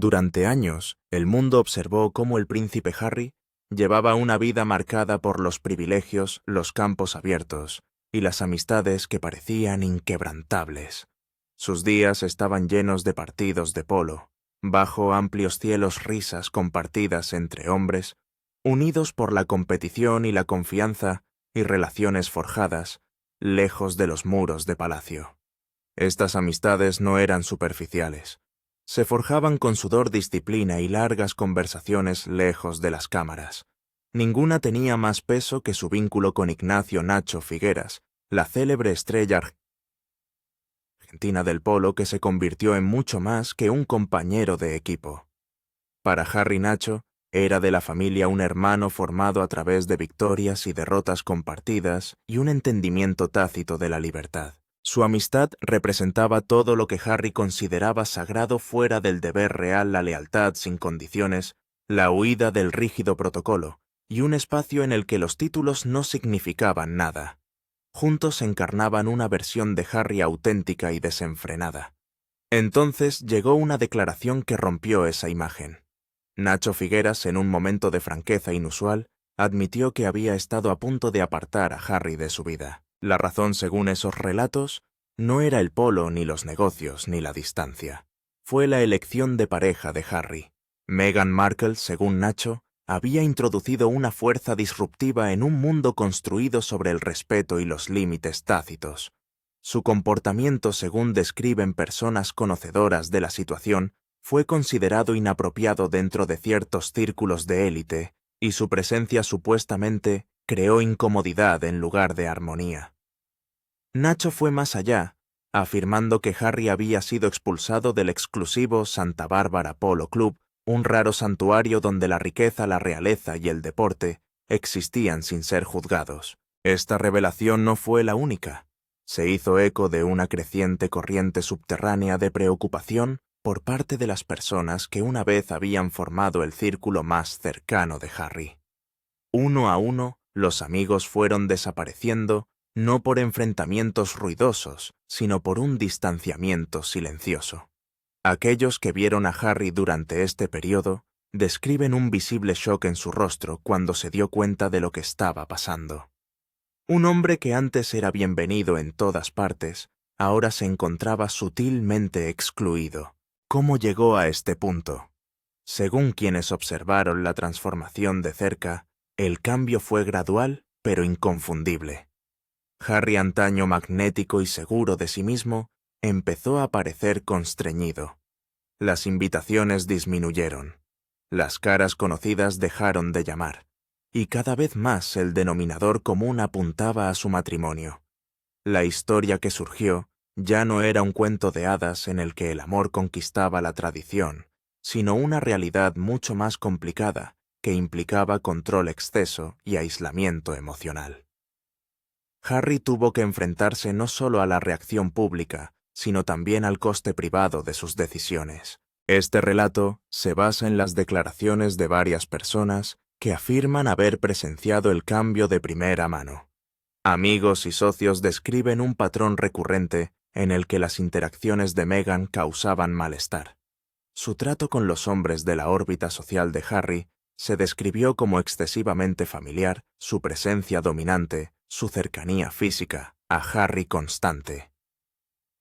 Durante años, el mundo observó cómo el príncipe Harry llevaba una vida marcada por los privilegios, los campos abiertos y las amistades que parecían inquebrantables. Sus días estaban llenos de partidos de polo, bajo amplios cielos risas compartidas entre hombres, unidos por la competición y la confianza y relaciones forjadas, lejos de los muros de palacio. Estas amistades no eran superficiales. Se forjaban con sudor, disciplina y largas conversaciones lejos de las cámaras. Ninguna tenía más peso que su vínculo con Ignacio Nacho Figueras, la célebre estrella argentina del polo que se convirtió en mucho más que un compañero de equipo. Para Harry, Nacho era de la familia un hermano formado a través de victorias y derrotas compartidas y un entendimiento tácito de la libertad. Su amistad representaba todo lo que Harry consideraba sagrado fuera del deber real, la lealtad sin condiciones, la huida del rígido protocolo, y un espacio en el que los títulos no significaban nada. Juntos encarnaban una versión de Harry auténtica y desenfrenada. Entonces llegó una declaración que rompió esa imagen. Nacho Figueras, en un momento de franqueza inusual, admitió que había estado a punto de apartar a Harry de su vida. La razón, según esos relatos, no era el polo, ni los negocios, ni la distancia. Fue la elección de pareja de Harry. Meghan Markle, según Nacho, había introducido una fuerza disruptiva en un mundo construido sobre el respeto y los límites tácitos. Su comportamiento, según describen personas conocedoras de la situación, fue considerado inapropiado dentro de ciertos círculos de élite, y su presencia supuestamente creó incomodidad en lugar de armonía. Nacho fue más allá, afirmando que Harry había sido expulsado del exclusivo Santa Bárbara Polo Club, un raro santuario donde la riqueza, la realeza y el deporte existían sin ser juzgados. Esta revelación no fue la única. Se hizo eco de una creciente corriente subterránea de preocupación por parte de las personas que una vez habían formado el círculo más cercano de Harry. Uno a uno, los amigos fueron desapareciendo, no por enfrentamientos ruidosos, sino por un distanciamiento silencioso. Aquellos que vieron a Harry durante este periodo describen un visible shock en su rostro cuando se dio cuenta de lo que estaba pasando. Un hombre que antes era bienvenido en todas partes, ahora se encontraba sutilmente excluido. ¿Cómo llegó a este punto? Según quienes observaron la transformación de cerca, el cambio fue gradual, pero inconfundible. Harry, antaño magnético y seguro de sí mismo, empezó a parecer constreñido. Las invitaciones disminuyeron. Las caras conocidas dejaron de llamar. Y cada vez más el denominador común apuntaba a su matrimonio. La historia que surgió ya no era un cuento de hadas en el que el amor conquistaba la tradición, sino una realidad mucho más complicada que implicaba control exceso y aislamiento emocional. Harry tuvo que enfrentarse no solo a la reacción pública, sino también al coste privado de sus decisiones. Este relato se basa en las declaraciones de varias personas que afirman haber presenciado el cambio de primera mano. Amigos y socios describen un patrón recurrente en el que las interacciones de Meghan causaban malestar. Su trato con los hombres de la órbita social de Harry se describió como excesivamente familiar, su presencia dominante, su cercanía física, a Harry constante.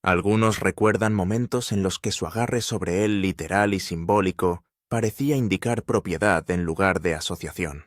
Algunos recuerdan momentos en los que su agarre sobre él literal y simbólico parecía indicar propiedad en lugar de asociación.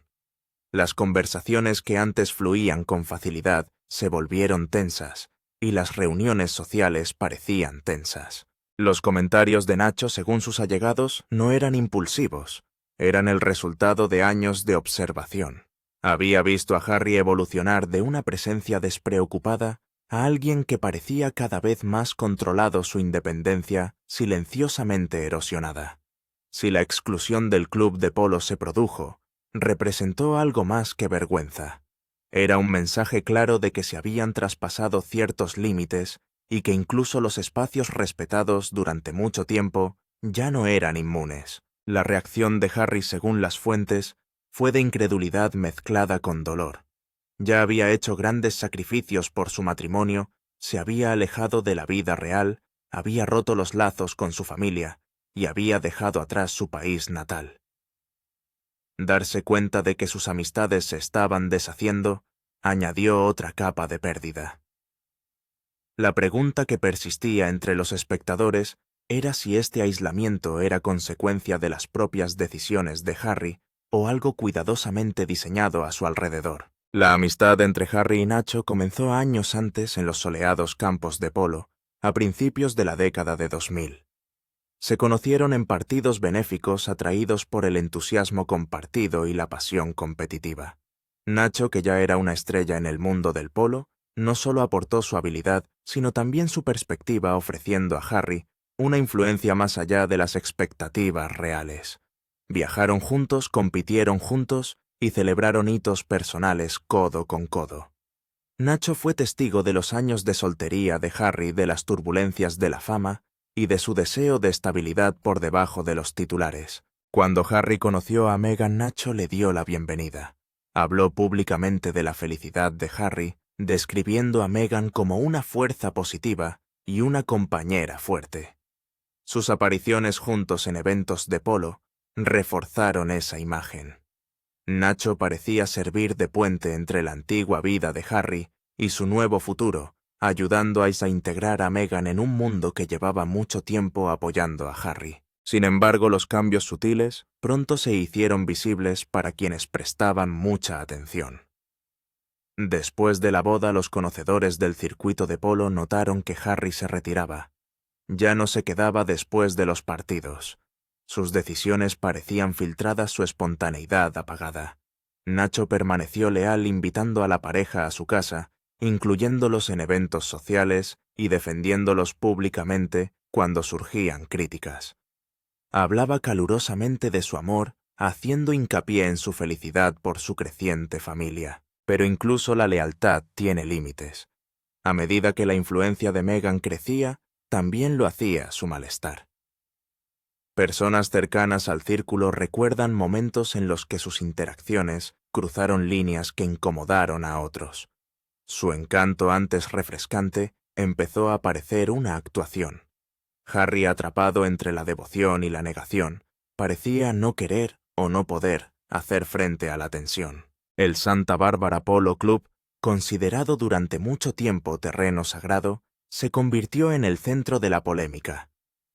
Las conversaciones que antes fluían con facilidad se volvieron tensas, y las reuniones sociales parecían tensas. Los comentarios de Nacho, según sus allegados, no eran impulsivos, eran el resultado de años de observación. Había visto a Harry evolucionar de una presencia despreocupada a alguien que parecía cada vez más controlado, su independencia silenciosamente erosionada. Si la exclusión del club de polo se produjo, representó algo más que vergüenza. Era un mensaje claro de que se habían traspasado ciertos límites y que incluso los espacios respetados durante mucho tiempo ya no eran inmunes. La reacción de Harry, según las fuentes, fue de incredulidad mezclada con dolor. Ya había hecho grandes sacrificios por su matrimonio, se había alejado de la vida real, había roto los lazos con su familia, y había dejado atrás su país natal. Darse cuenta de que sus amistades se estaban deshaciendo añadió otra capa de pérdida. La pregunta que persistía entre los espectadores era si este aislamiento era consecuencia de las propias decisiones de Harry o algo cuidadosamente diseñado a su alrededor. La amistad entre Harry y Nacho comenzó años antes en los soleados campos de polo, a principios de la década de 2000. Se conocieron en partidos benéficos atraídos por el entusiasmo compartido y la pasión competitiva. Nacho, que ya era una estrella en el mundo del polo, no solo aportó su habilidad, sino también su perspectiva, ofreciendo a Harry una influencia más allá de las expectativas reales. Viajaron juntos, compitieron juntos y celebraron hitos personales codo con codo. Nacho fue testigo de los años de soltería de Harry, de las turbulencias de la fama y de su deseo de estabilidad por debajo de los titulares. Cuando Harry conoció a Meghan, Nacho le dio la bienvenida. Habló públicamente de la felicidad de Harry, describiendo a Meghan como una fuerza positiva y una compañera fuerte. Sus apariciones juntos en eventos de polo reforzaron esa imagen. Nacho parecía servir de puente entre la antigua vida de Harry y su nuevo futuro, ayudando a integrar a Meghan en un mundo que llevaba mucho tiempo apoyando a Harry. Sin embargo, los cambios sutiles pronto se hicieron visibles para quienes prestaban mucha atención. Después de la boda, los conocedores del circuito de polo notaron que Harry se retiraba. Ya no se quedaba después de los partidos. Sus decisiones parecían filtradas, su espontaneidad apagada. Nacho permaneció leal, invitando a la pareja a su casa, incluyéndolos en eventos sociales y defendiéndolos públicamente cuando surgían críticas. Hablaba calurosamente de su amor, haciendo hincapié en su felicidad por su creciente familia. Pero incluso la lealtad tiene límites. A medida que la influencia de Meghan crecía, también lo hacía su malestar. Personas cercanas al círculo recuerdan momentos en los que sus interacciones cruzaron líneas que incomodaron a otros. Su encanto, antes refrescante, empezó a parecer una actuación. Harry, atrapado entre la devoción y la negación, parecía no querer o no poder hacer frente a la tensión. El Santa Bárbara Polo Club, considerado durante mucho tiempo terreno sagrado, se convirtió en el centro de la polémica.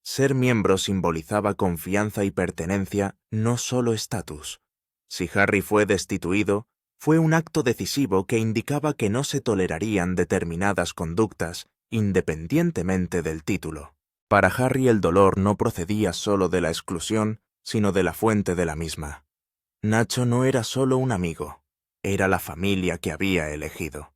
Ser miembro simbolizaba confianza y pertenencia, no solo estatus. Si Harry fue destituido, fue un acto decisivo que indicaba que no se tolerarían determinadas conductas, independientemente del título. Para Harry el dolor no procedía solo de la exclusión, sino de la fuente de la misma. Nacho no era solo un amigo, era la familia que había elegido.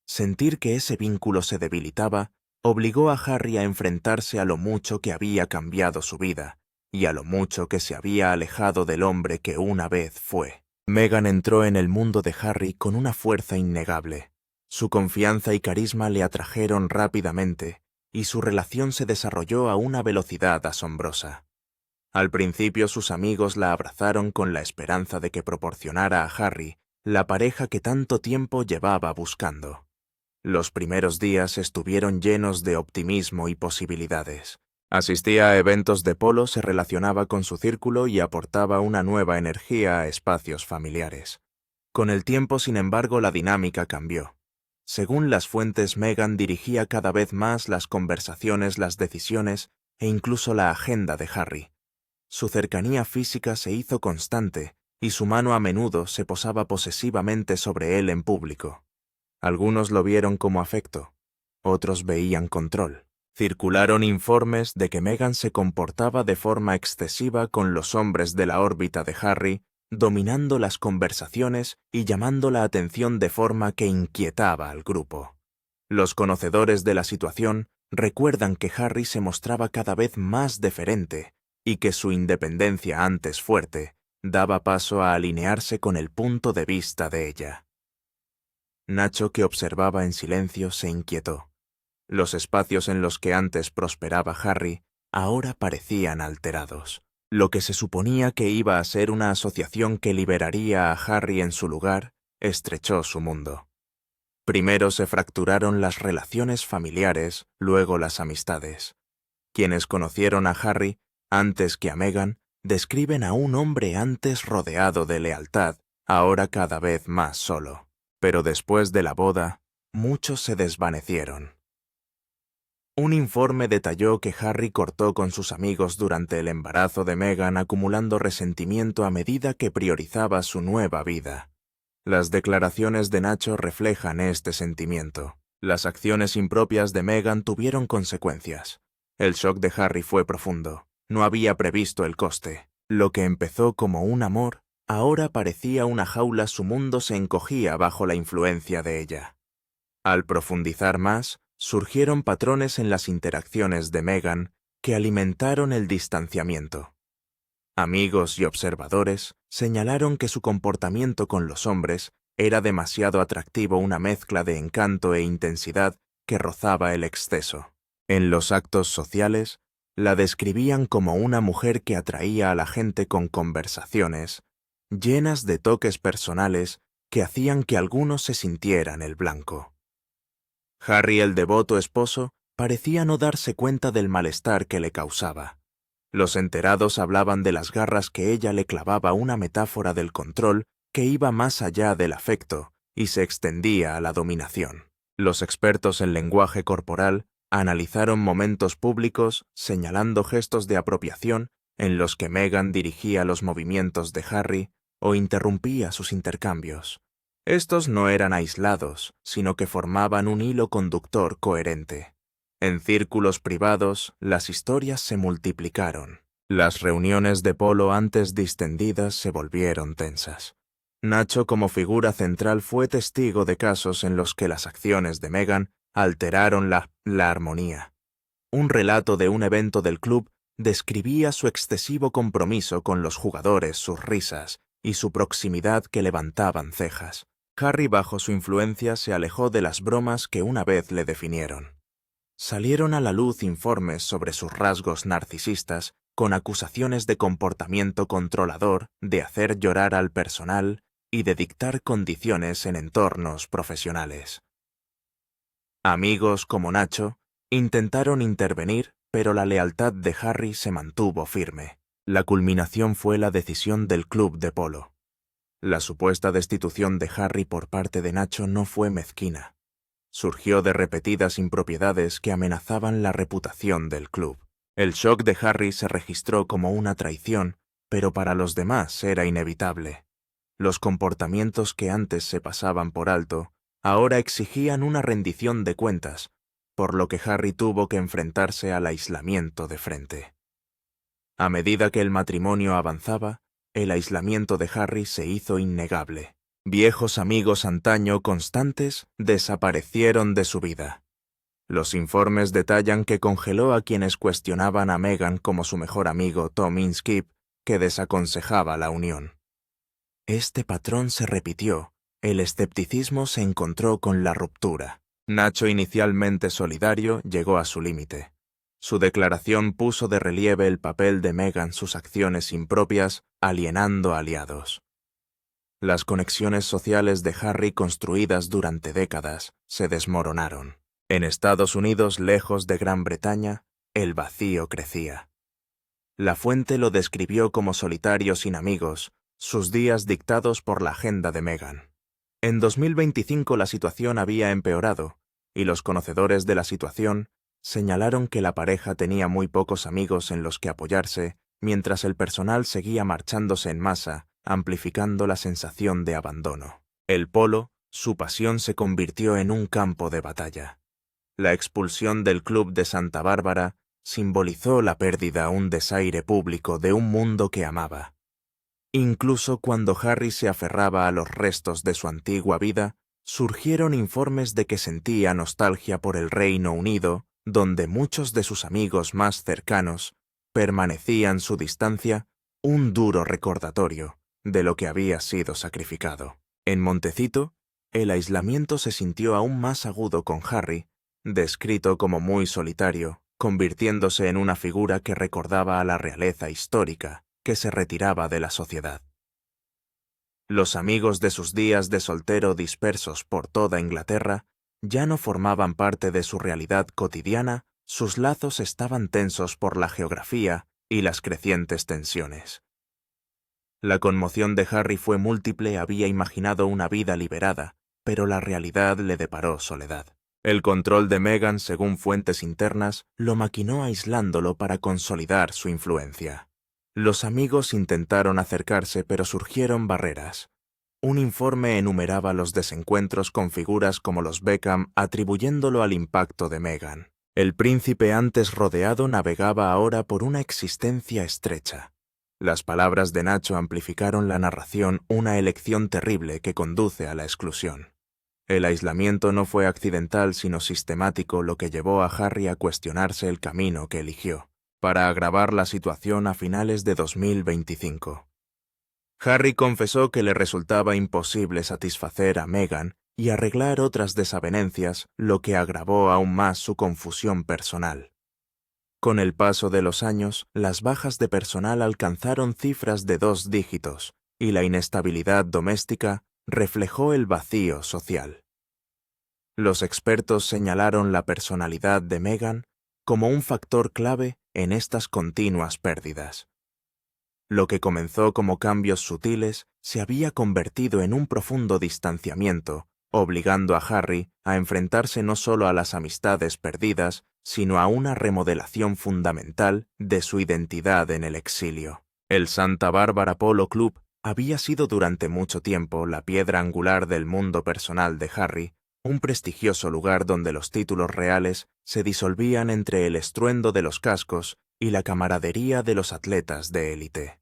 Sentir que ese vínculo se debilitaba obligó a Harry a enfrentarse a lo mucho que había cambiado su vida y a lo mucho que se había alejado del hombre que una vez fue. Meghan entró en el mundo de Harry con una fuerza innegable. Su confianza y carisma le atrajeron rápidamente y su relación se desarrolló a una velocidad asombrosa. Al principio sus amigos la abrazaron con la esperanza de que proporcionara a Harry la pareja que tanto tiempo llevaba buscando. Los primeros días estuvieron llenos de optimismo y posibilidades. Asistía a eventos de polo, se relacionaba con su círculo y aportaba una nueva energía a espacios familiares. Con el tiempo, sin embargo, la dinámica cambió. Según las fuentes, Meghan dirigía cada vez más las conversaciones, las decisiones e incluso la agenda de Harry. Su cercanía física se hizo constante y su mano a menudo se posaba posesivamente sobre él en público. Algunos lo vieron como afecto, otros veían control. Circularon informes de que Meghan se comportaba de forma excesiva con los hombres de la órbita de Harry, dominando las conversaciones y llamando la atención de forma que inquietaba al grupo. Los conocedores de la situación recuerdan que Harry se mostraba cada vez más deferente y que su independencia antes fuerte daba paso a alinearse con el punto de vista de ella. Nacho, que observaba en silencio, se inquietó. Los espacios en los que antes prosperaba Harry ahora parecían alterados. Lo que se suponía que iba a ser una asociación que liberaría a Harry en su lugar, estrechó su mundo. Primero se fracturaron las relaciones familiares, luego las amistades. Quienes conocieron a Harry Antes que a Meghan, describen a un hombre antes rodeado de lealtad, ahora cada vez más solo. Pero después de la boda, muchos se desvanecieron. Un informe detalló que Harry cortó con sus amigos durante el embarazo de Meghan, acumulando resentimiento a medida que priorizaba su nueva vida. Las declaraciones de Nacho reflejan este sentimiento. Las acciones impropias de Meghan tuvieron consecuencias. El shock de Harry fue profundo. No había previsto el coste. Lo que empezó como un amor, ahora parecía una jaula. Su mundo se encogía bajo la influencia de ella. Al profundizar más, surgieron patrones en las interacciones de Meghan que alimentaron el distanciamiento. Amigos y observadores señalaron que su comportamiento con los hombres era demasiado atractivo, una mezcla de encanto e intensidad que rozaba el exceso. En los actos sociales, la describían como una mujer que atraía a la gente con conversaciones llenas de toques personales que hacían que algunos se sintieran el blanco. Harry, el devoto esposo, parecía no darse cuenta del malestar que le causaba. Los enterados hablaban de las garras que ella le clavaba, una metáfora del control que iba más allá del afecto y se extendía a la dominación. Los expertos en lenguaje corporal analizaron momentos públicos señalando gestos de apropiación en los que Meghan dirigía los movimientos de Harry o interrumpía sus intercambios. Estos no eran aislados, sino que formaban un hilo conductor coherente. En círculos privados, las historias se multiplicaron. Las reuniones de polo antes distendidas se volvieron tensas. Nacho, como figura central, fue testigo de casos en los que las acciones de Meghan alteraron la armonía. Un relato de un evento del club describía su excesivo compromiso con los jugadores, sus risas y su proximidad que levantaban cejas. Harry, bajo su influencia, se alejó de las bromas que una vez le definieron. Salieron a la luz informes sobre sus rasgos narcisistas, con acusaciones de comportamiento controlador, de hacer llorar al personal y de dictar condiciones en entornos profesionales. Amigos como Nacho intentaron intervenir, pero la lealtad de Harry se mantuvo firme. La culminación fue la decisión del club de polo. La supuesta destitución de Harry por parte de Nacho no fue mezquina. Surgió de repetidas impropiedades que amenazaban la reputación del club. El shock de Harry se registró como una traición, pero para los demás era inevitable. Los comportamientos que antes se pasaban por alto, ahora exigían una rendición de cuentas, por lo que Harry tuvo que enfrentarse al aislamiento de frente. A medida que el matrimonio avanzaba, el aislamiento de Harry se hizo innegable. Viejos amigos antaño constantes desaparecieron de su vida. Los informes detallan que congeló a quienes cuestionaban a Meghan, como su mejor amigo Tom Inskip, que desaconsejaba la unión. Este patrón se repitió. El escepticismo se encontró con la ruptura. Nacho, inicialmente solidario, llegó a su límite. Su declaración puso de relieve el papel de Meghan, sus acciones impropias, alienando aliados. Las conexiones sociales de Harry, construidas durante décadas, se desmoronaron. En Estados Unidos, lejos de Gran Bretaña, el vacío crecía. La fuente lo describió como solitario sin amigos, sus días dictados por la agenda de Meghan. En 2025 la situación había empeorado, y los conocedores de la situación señalaron que la pareja tenía muy pocos amigos en los que apoyarse, mientras el personal seguía marchándose en masa, amplificando la sensación de abandono. El polo, su pasión, se convirtió en un campo de batalla. La expulsión del club de Santa Bárbara simbolizó la pérdida, un desaire público de un mundo que amaba. Incluso cuando Harry se aferraba a los restos de su antigua vida, surgieron informes de que sentía nostalgia por el Reino Unido, donde muchos de sus amigos más cercanos permanecían su distancia, un duro recordatorio de lo que había sido sacrificado. En Montecito, el aislamiento se sintió aún más agudo con Harry, descrito como muy solitario, convirtiéndose en una figura que recordaba a la realeza histórica que se retiraba de la sociedad. Los amigos de sus días de soltero, dispersos por toda Inglaterra, ya no formaban parte de su realidad cotidiana, sus lazos estaban tensos por la geografía y las crecientes tensiones. La conmoción de Harry fue múltiple, había imaginado una vida liberada, pero la realidad le deparó soledad. El control de Meghan, según fuentes internas, lo maquinó aislándolo para consolidar su influencia. Los amigos intentaron acercarse, pero surgieron barreras. Un informe enumeraba los desencuentros con figuras como los Beckham, atribuyéndolo al impacto de Meghan. El príncipe antes rodeado navegaba ahora por una existencia estrecha. Las palabras de Nacho amplificaron la narración, una elección terrible que conduce a la exclusión. El aislamiento no fue accidental sino sistemático, lo que llevó a Harry a cuestionarse el camino que eligió, para agravar la situación a finales de 2025. Harry confesó que le resultaba imposible satisfacer a Meghan y arreglar otras desavenencias, lo que agravó aún más su confusión personal. Con el paso de los años, las bajas de personal alcanzaron cifras de 2 dígitos, y la inestabilidad doméstica reflejó el vacío social. Los expertos señalaron la personalidad de Meghan como un factor clave en estas continuas pérdidas. Lo que comenzó como cambios sutiles se había convertido en un profundo distanciamiento, obligando a Harry a enfrentarse no solo a las amistades perdidas, sino a una remodelación fundamental de su identidad en el exilio. El Santa Bárbara Polo Club había sido durante mucho tiempo la piedra angular del mundo personal de Harry, un prestigioso lugar donde los títulos reales se disolvían entre el estruendo de los cascos y la camaradería de los atletas de élite.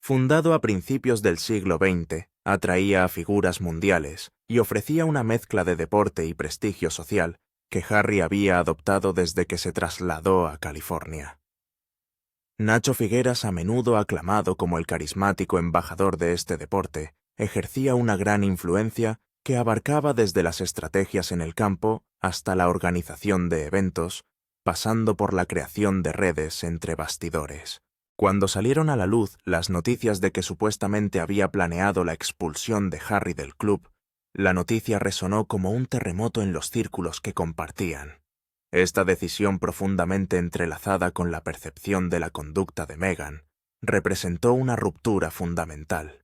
Fundado a principios del siglo XX, atraía a figuras mundiales y ofrecía una mezcla de deporte y prestigio social que Harry había adoptado desde que se trasladó a California. Nacho Figueras, a menudo aclamado como el carismático embajador de este deporte, ejercía una gran influencia que abarcaba desde las estrategias en el campo hasta la organización de eventos, pasando por la creación de redes entre bastidores. Cuando salieron a la luz las noticias de que supuestamente había planeado la expulsión de Harry del club, la noticia resonó como un terremoto en los círculos que compartían. Esta decisión, profundamente entrelazada con la percepción de la conducta de Meghan, representó una ruptura fundamental.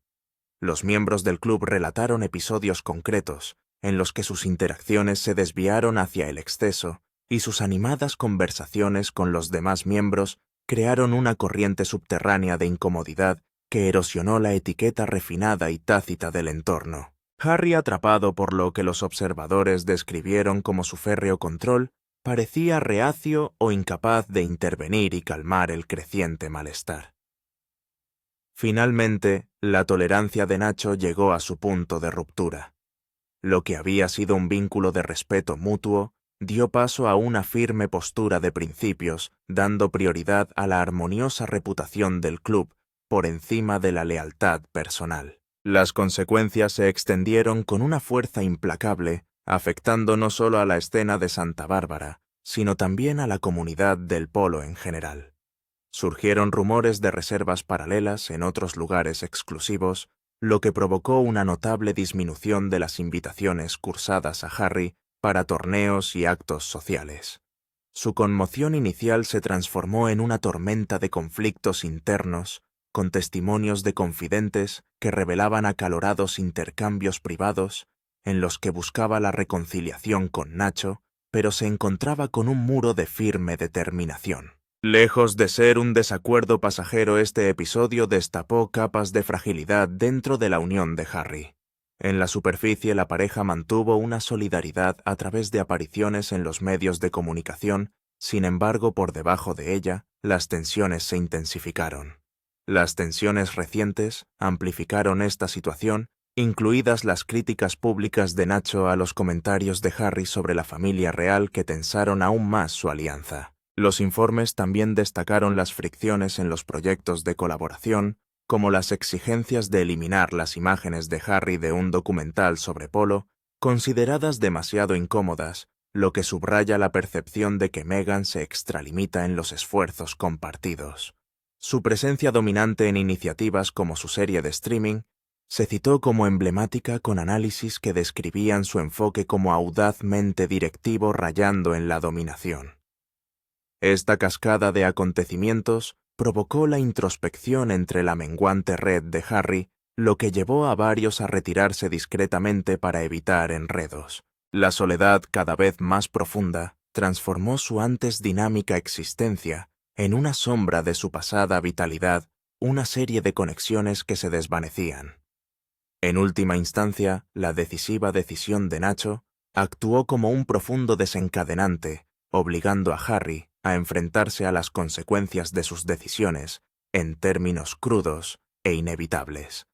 Los miembros del club relataron episodios concretos en los que sus interacciones se desviaron hacia el exceso y sus animadas conversaciones con los demás miembros crearon una corriente subterránea de incomodidad que erosionó la etiqueta refinada y tácita del entorno. Harry, atrapado por lo que los observadores describieron como su férreo control, parecía reacio o incapaz de intervenir y calmar el creciente malestar. Finalmente, la tolerancia de Nacho llegó a su punto de ruptura. Lo que había sido un vínculo de respeto mutuo dio paso a una firme postura de principios, dando prioridad a la armoniosa reputación del club por encima de la lealtad personal. Las consecuencias se extendieron con una fuerza implacable, afectando no solo a la escena de Santa Bárbara, sino también a la comunidad del polo en general. Surgieron rumores de reservas paralelas en otros lugares exclusivos, lo que provocó una notable disminución de las invitaciones cursadas a Harry para torneos y actos sociales. Su conmoción inicial se transformó en una tormenta de conflictos internos, con testimonios de confidentes que revelaban acalorados intercambios privados en los que buscaba la reconciliación con Nacho, pero se encontraba con un muro de firme determinación. Lejos de ser un desacuerdo pasajero, este episodio destapó capas de fragilidad dentro de la unión de Harry. En la superficie, la pareja mantuvo una solidaridad a través de apariciones en los medios de comunicación, sin embargo, por debajo de ella, las tensiones se intensificaron. Las tensiones recientes amplificaron esta situación, incluidas las críticas públicas de Nacho a los comentarios de Harry sobre la familia real que tensaron aún más su alianza. Los informes también destacaron las fricciones en los proyectos de colaboración, como las exigencias de eliminar las imágenes de Harry de un documental sobre polo, consideradas demasiado incómodas, lo que subraya la percepción de que Meghan se extralimita en los esfuerzos compartidos. Su presencia dominante en iniciativas como su serie de streaming se citó como emblemática, con análisis que describían su enfoque como audazmente directivo rayando en la dominación. Esta cascada de acontecimientos provocó la introspección entre la menguante red de Harry, lo que llevó a varios a retirarse discretamente para evitar enredos. La soledad cada vez más profunda transformó su antes dinámica existencia en una sombra de su pasada vitalidad, una serie de conexiones que se desvanecían. En última instancia, la decisiva decisión de Nacho actuó como un profundo desencadenante, obligando a Harry a enfrentarse a las consecuencias de sus decisiones en términos crudos e inevitables.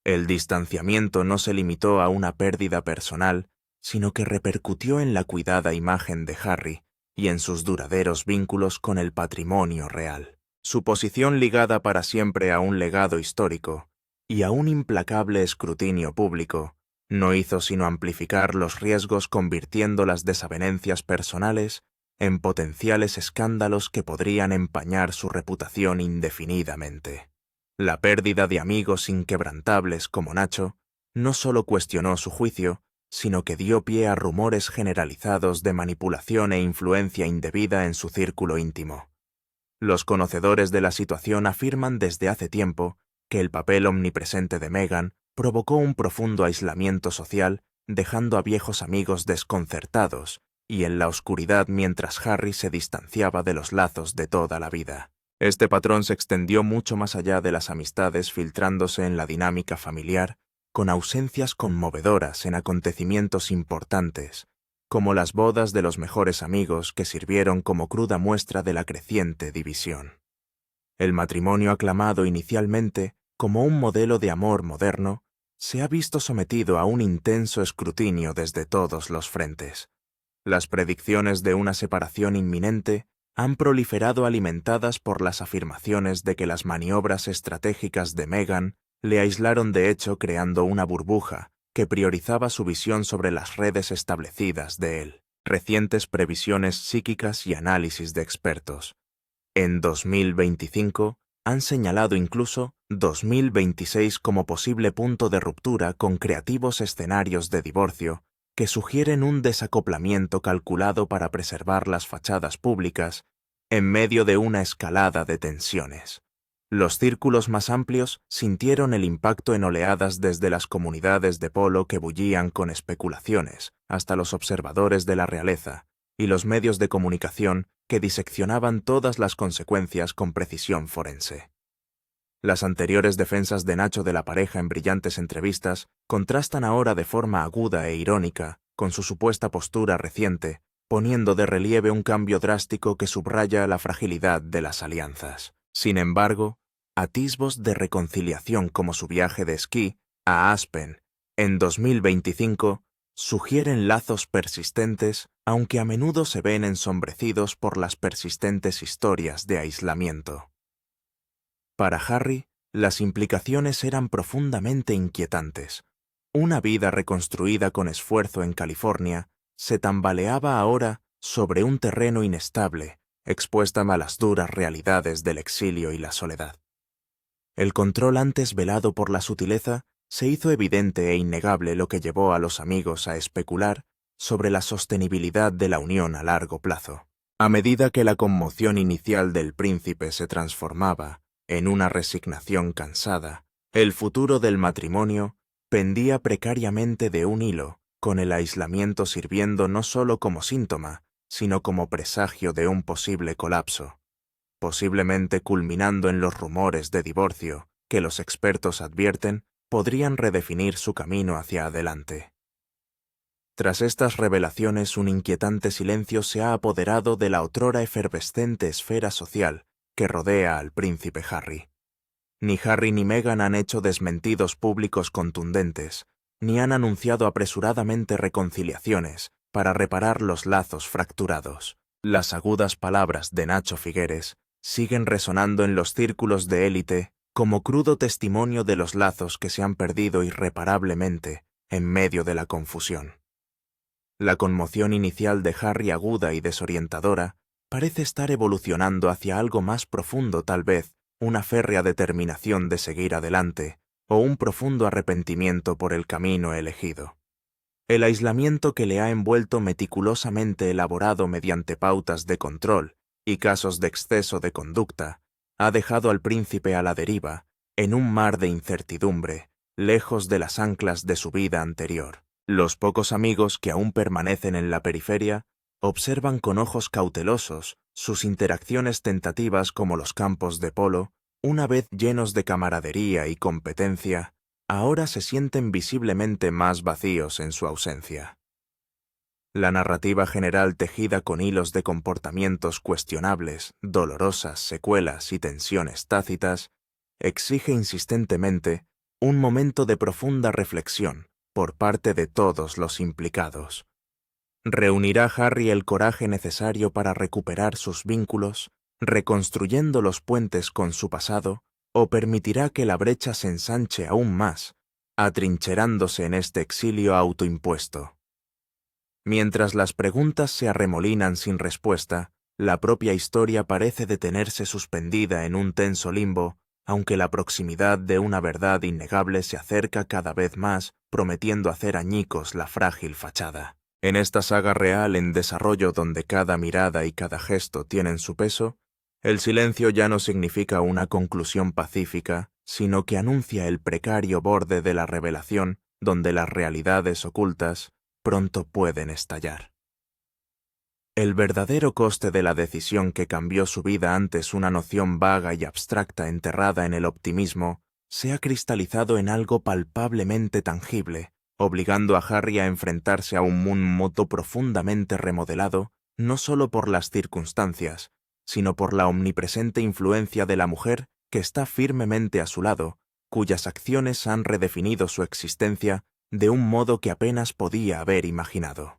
El distanciamiento no se limitó a una pérdida personal, sino que repercutió en la cuidada imagen de Harry y en sus duraderos vínculos con el patrimonio real. Su posición ligada para siempre a un legado histórico y a un implacable escrutinio público no hizo sino amplificar los riesgos, convirtiendo las desavenencias personales en potenciales escándalos que podrían empañar su reputación indefinidamente. La pérdida de amigos inquebrantables como Nacho no solo cuestionó su juicio, sino que dio pie a rumores generalizados de manipulación e influencia indebida en su círculo íntimo. Los conocedores de la situación afirman desde hace tiempo que el papel omnipresente de Meghan provocó un profundo aislamiento social, dejando a viejos amigos desconcertados y en la oscuridad mientras Harry se distanciaba de los lazos de toda la vida. Este patrón se extendió mucho más allá de las amistades, filtrándose en la dinámica familiar, con ausencias conmovedoras en acontecimientos importantes, como las bodas de los mejores amigos que sirvieron como cruda muestra de la creciente división. El matrimonio aclamado inicialmente como un modelo de amor moderno, se ha visto sometido a un intenso escrutinio desde todos los frentes. Las predicciones de una separación inminente han proliferado alimentadas por las afirmaciones de que las maniobras estratégicas de Meghan le aislaron de hecho, creando una burbuja que priorizaba su visión sobre las redes establecidas de él. Recientes previsiones psíquicas y análisis de expertos en 2025 han señalado incluso 2026 como posible punto de ruptura, con creativos escenarios de divorcio que sugieren un desacoplamiento calculado para preservar las fachadas públicas en medio de una escalada de tensiones. Los círculos más amplios sintieron el impacto en oleadas, desde las comunidades de polo que bullían con especulaciones hasta los observadores de la realeza y los medios de comunicación que diseccionaban todas las consecuencias con precisión forense. Las anteriores defensas de Nacho de la pareja en brillantes entrevistas contrastan ahora de forma aguda e irónica con su supuesta postura reciente, poniendo de relieve un cambio drástico que subraya la fragilidad de las alianzas. Sin embargo, atisbos de reconciliación como su viaje de esquí a Aspen en 2025 sugieren lazos persistentes, aunque a menudo se ven ensombrecidos por las persistentes historias de aislamiento. Para Harry, las implicaciones eran profundamente inquietantes. Una vida reconstruida con esfuerzo en California se tambaleaba ahora sobre un terreno inestable, expuesta a las duras realidades del exilio y la soledad. El control antes velado por la sutileza se hizo evidente e innegable, lo que llevó a los amigos a especular sobre la sostenibilidad de la unión a largo plazo. A medida que la conmoción inicial del príncipe se transformaba en una resignación cansada, el futuro del matrimonio pendía precariamente de un hilo, con el aislamiento sirviendo no solo como síntoma, sino como presagio de un posible colapso, posiblemente culminando en los rumores de divorcio que los expertos advierten podrían redefinir su camino hacia adelante. Tras estas revelaciones, un inquietante silencio se ha apoderado de la otrora efervescente esfera social que rodea al príncipe Harry. Ni Harry ni Meghan han hecho desmentidos públicos contundentes, ni han anunciado apresuradamente reconciliaciones para reparar los lazos fracturados. Las agudas palabras de Nacho Figueres siguen resonando en los círculos de élite como crudo testimonio de los lazos que se han perdido irreparablemente en medio de la confusión. La conmoción inicial de Harry, aguda y desorientadora, parece estar evolucionando hacia algo más profundo, tal vez una férrea determinación de seguir adelante o un profundo arrepentimiento por el camino elegido. El aislamiento que le ha envuelto, meticulosamente elaborado mediante pautas de control y casos de exceso de conducta, ha dejado al príncipe a la deriva, en un mar de incertidumbre, lejos de las anclas de su vida anterior. Los pocos amigos que aún permanecen en la periferia observan con ojos cautelosos sus interacciones tentativas como los campos de polo, una vez llenos de camaradería y competencia, ahora se sienten visiblemente más vacíos en su ausencia. La narrativa general tejida con hilos de comportamientos cuestionables, dolorosas secuelas y tensiones tácitas, exige insistentemente un momento de profunda reflexión por parte de todos los implicados. ¿Reunirá Harry el coraje necesario para recuperar sus vínculos, reconstruyendo los puentes con su pasado, o permitirá que la brecha se ensanche aún más, atrincherándose en este exilio autoimpuesto? Mientras las preguntas se arremolinan sin respuesta, la propia historia parece detenerse suspendida en un tenso limbo, aunque la proximidad de una verdad innegable se acerca cada vez más, prometiendo hacer añicos la frágil fachada. En esta saga real en desarrollo donde cada mirada y cada gesto tienen su peso, el silencio ya no significa una conclusión pacífica, sino que anuncia el precario borde de la revelación donde las realidades ocultas pronto pueden estallar. El verdadero coste de la decisión que cambió su vida antes una noción vaga y abstracta enterrada en el optimismo, se ha cristalizado en algo palpablemente tangible, obligando a Harry a enfrentarse a un mundo profundamente remodelado, no solo por las circunstancias, sino por la omnipresente influencia de la mujer que está firmemente a su lado, cuyas acciones han redefinido su existencia de un modo que apenas podía haber imaginado.